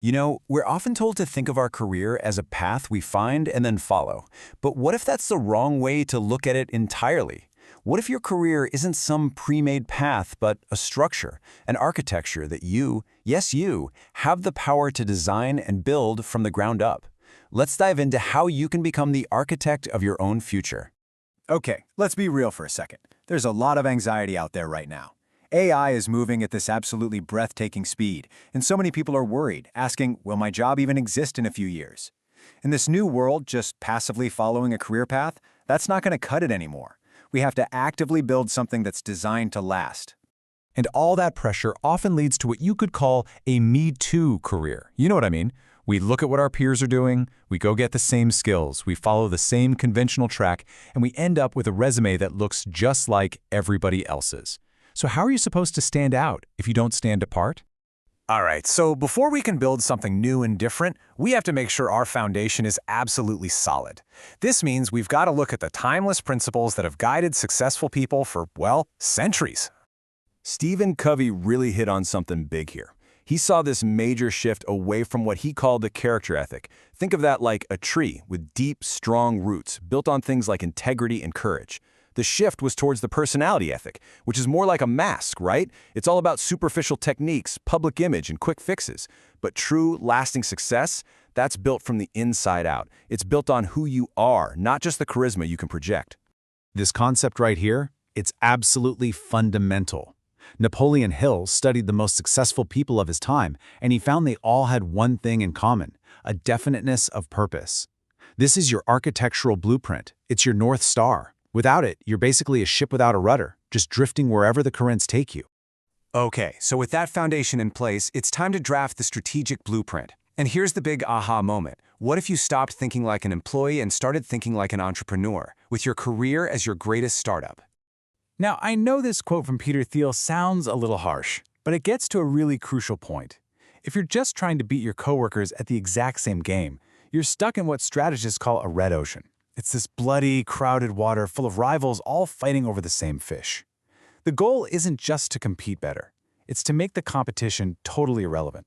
You know, we're often told to think of our career as a path we find and then follow. But what if that's the wrong way to look at it entirely? What if your career isn't some pre-made path, but a structure, an architecture that you, yes you, have the power to design and build from the ground up? Let's dive into how you can become the architect of your own future. Okay, let's be real for a second. There's a lot of anxiety out there right now. AI is moving at this absolutely breathtaking speed, and so many people are worried, asking, will my job even exist in a few years? In this new world, just passively following a career path, that's not going to cut it anymore. We have to actively build something that's designed to last. And all that pressure often leads to what you could call a Me Too career. You know what I mean? We look at what our peers are doing, we go get the same skills, we follow the same conventional track, and we end up with a resume that looks just like everybody else's. So how are you supposed to stand out if you don't stand apart? All right, so before we can build something new and different, we have to make sure our foundation is absolutely solid. This means we've got to look at the timeless principles that have guided successful people for, well, centuries. Stephen Covey really hit on something big here. He saw this major shift away from what he called the character ethic. Think of that like a tree with deep, strong roots built on things like integrity and courage. The shift was towards the personality ethic, which is more like a mask, right? It's all about superficial techniques, public image, and quick fixes. But true, lasting success, that's built from the inside out. It's built on who you are, not just the charisma you can project. This concept right here, it's absolutely fundamental. Napoleon Hill studied the most successful people of his time, and he found they all had one thing in common, a definiteness of purpose. This is your architectural blueprint. It's your North Star. Without it, you're basically a ship without a rudder, just drifting wherever the currents take you. Okay, so with that foundation in place, it's time to draft the strategic blueprint. And here's the big aha moment. What if you stopped thinking like an employee and started thinking like an entrepreneur, with your career as your greatest startup? Now, I know this quote from Peter Thiel sounds a little harsh, but it gets to a really crucial point. If you're just trying to beat your coworkers at the exact same game, you're stuck in what strategists call a red ocean. It's this bloody, crowded water full of rivals all fighting over the same fish. The goal isn't just to compete better. It's to make the competition totally irrelevant.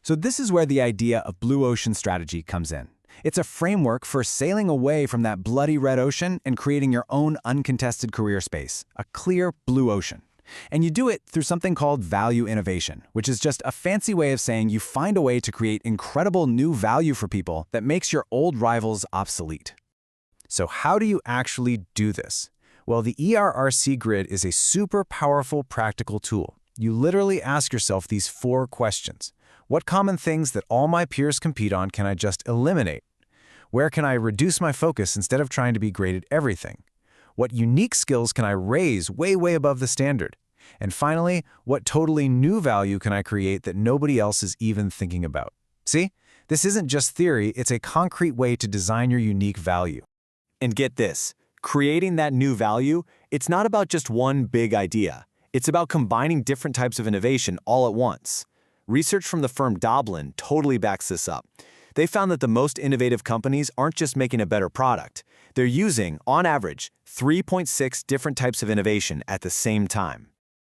So this is where the idea of blue ocean strategy comes in. It's a framework for sailing away from that bloody red ocean and creating your own uncontested career space, a clear blue ocean. And you do it through something called value innovation, which is just a fancy way of saying you find a way to create incredible new value for people that makes your old rivals obsolete. So how do you actually do this? Well, the ERRC grid is a super powerful practical tool. You literally ask yourself these 4 questions. What common things that all my peers compete on can I just eliminate? Where can I reduce my focus instead of trying to be great at everything? What unique skills can I raise way, way above the standard? And finally, what totally new value can I create that nobody else is even thinking about? See, this isn't just theory, it's a concrete way to design your unique value. And get this, creating that new value, it's not about just one big idea. It's about combining different types of innovation all at once. Research from the firm Doblin totally backs this up. They found that the most innovative companies aren't just making a better product. They're using, on average, 3.6 different types of innovation at the same time.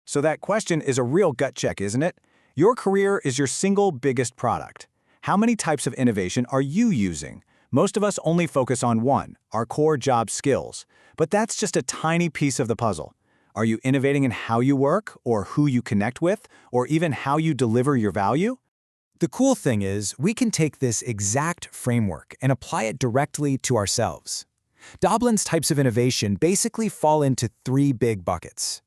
So that question is a real gut check, isn't it? Your career is your single biggest product. How many types of innovation are you using? Most of us only focus on one, our core job skills. But that's just a tiny piece of the puzzle. Are you innovating in how you work, or who you connect with, or even how you deliver your value? The cool thing is, we can take this exact framework and apply it directly to ourselves. Doblin's types of innovation basically fall into 3 big buckets.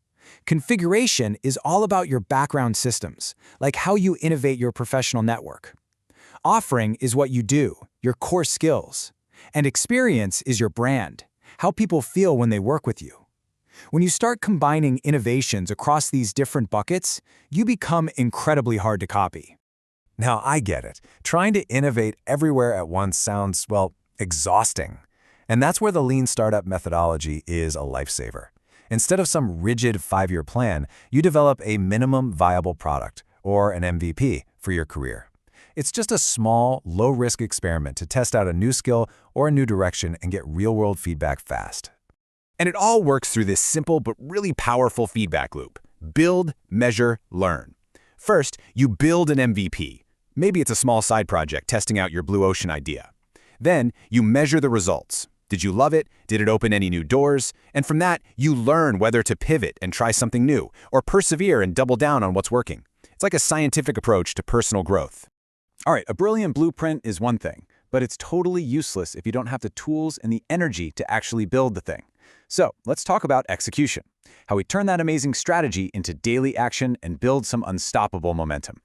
Configuration is all about your background systems, like how you innovate your professional network. Offering is what you do, your core skills. And experience is your brand, how people feel when they work with you. When you start combining innovations across these different buckets, you become incredibly hard to copy. Now, I get it. Trying to innovate everywhere at once sounds, well, exhausting. And that's where the lean startup methodology is a lifesaver. Instead of some rigid 5-year plan, you develop a minimum viable product, or an MVP, for your career. It's just a small, low-risk experiment to test out a new skill or a new direction and get real-world feedback fast. And it all works through this simple but really powerful feedback loop. Build, measure, learn. First, you build an MVP. Maybe it's a small side project testing out your blue ocean idea. Then you measure the results. Did you love it? Did it open any new doors? And from that, you learn whether to pivot and try something new, or persevere and double down on what's working. It's like a scientific approach to personal growth. All right, a brilliant blueprint is one thing, but it's totally useless if you don't have the tools and the energy to actually build the thing. So let's talk about execution, how we turn that amazing strategy into daily action and build some unstoppable momentum.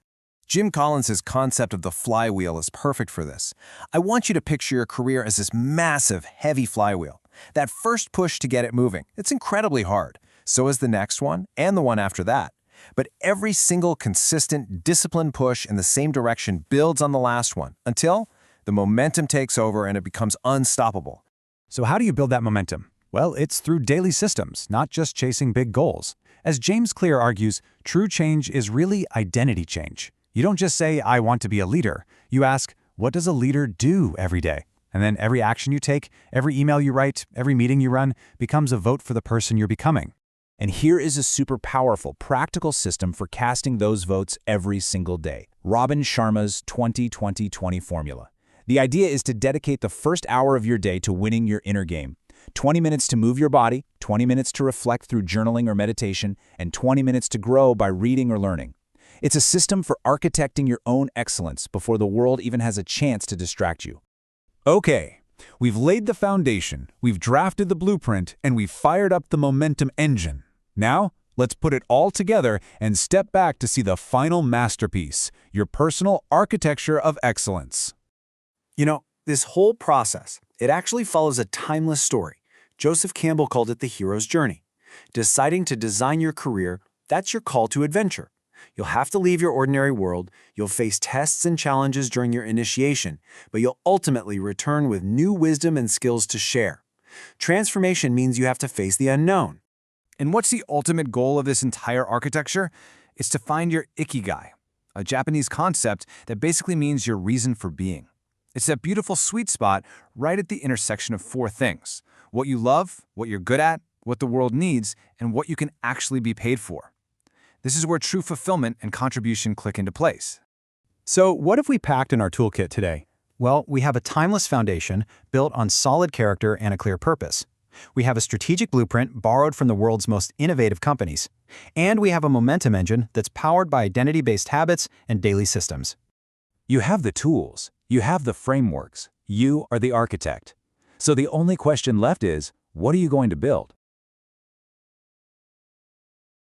Jim Collins's concept of the flywheel is perfect for this. I want you to picture your career as this massive, heavy flywheel. That first push to get it moving, it's incredibly hard. So is the next one and the one after that. But every single consistent, disciplined push in the same direction builds on the last one until the momentum takes over and it becomes unstoppable. So how do you build that momentum? Well, it's through daily systems, not just chasing big goals. As James Clear argues, true change is really identity change. You don't just say, I want to be a leader. You ask, what does a leader do every day? And then every action you take, every email you write, every meeting you run becomes a vote for the person you're becoming. And here is a super powerful, practical system for casting those votes every single day. Robin Sharma's 20-20-20 formula. The idea is to dedicate the first hour of your day to winning your inner game. 20 minutes to move your body, 20 minutes to reflect through journaling or meditation, and 20 minutes to grow by reading or learning. It's a system for architecting your own excellence before the world even has a chance to distract you. Okay, we've laid the foundation, we've drafted the blueprint, and we've fired up the momentum engine. Now, let's put it all together and step back to see the final masterpiece, your personal architecture of excellence. You know, this whole process, it actually follows a timeless story. Joseph Campbell called it the hero's journey. Deciding to design your career, that's your call to adventure. You'll have to leave your ordinary world, you'll face tests and challenges during your initiation, but you'll ultimately return with new wisdom and skills to share. Transformation means you have to face the unknown. And what's the ultimate goal of this entire architecture? It's to find your ikigai, a Japanese concept that basically means your reason for being. It's that beautiful sweet spot right at the intersection of four things: what you love, what you're good at, what the world needs, and what you can actually be paid for. This is where true fulfillment and contribution click into place. So what have we packed in our toolkit today? Well, we have a timeless foundation built on solid character and a clear purpose. We have a strategic blueprint borrowed from the world's most innovative companies. And we have a momentum engine that's powered by identity-based habits and daily systems. You have the tools, you have the frameworks, you are the architect. So the only question left is, what are you going to build?